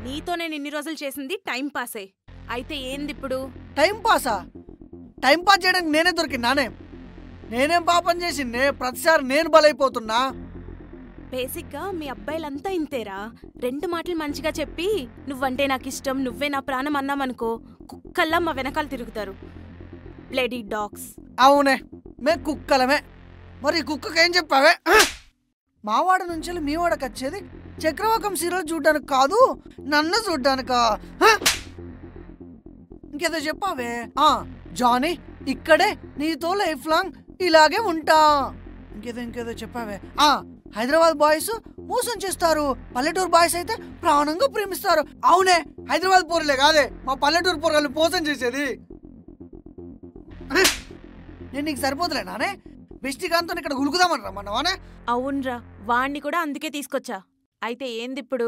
నీతో నేను ఇన్ని రోజులు చేసింది టైం పాసే. అయితే ఏందిప్పుడు? టైం పాసా? టైం పాస్ చేయడానికి నేనే దొరికినానే? నేనేం పాపం చేసిందే ప్రతిసారి నేను బలైపోతున్నా? బేసిక్గా మీ అబ్బాయిలంతా ఇంతేరా. 2 మాటలు మంచిగా చెప్పి నువ్వంటే నాకు ఇష్టం, నువ్వే నా ప్రాణం అన్నామనుకో, కుక్కల్లా మా వెనకాల తిరుగుతారు. Bloody dogs. అవునే, మే కుక్కలమే. మరి కుక్కకేం చెప్పావే? మావాడ నుంచి మీ వాడకి వచ్చేది చక్రవాకం సీరియల్ చూడ్డానికి కాదు, నన్ను చూడ్డానికా? ఇంకేదో చెప్పావే? జానీ, ఇక్కడే నీతో లైఫ్ లాంగ్ ఇలాగే ఉంటా. ఇంకేదో చెప్పావే? హైదరాబాద్ బాయ్స్ మోసం చేస్తారు, పల్లెటూరు బాయ్స్ అయితే ప్రాణంగా ప్రేమిస్తారు. అవునే, హైదరాబాద్ పోరలే కాదే మా పల్లెటూరు పోరగాళ్ళు మోసం చేసేది. నేను నీకు సరిపోతులేనానే? బెస్టిగాంతో ఇక్కడ గులుకుదామని రమ్మన్నావానే? అవునరా, వాణ్ణి కూడా అందుకే తీసుకొచ్చా. అయితే ఏందిప్పుడు?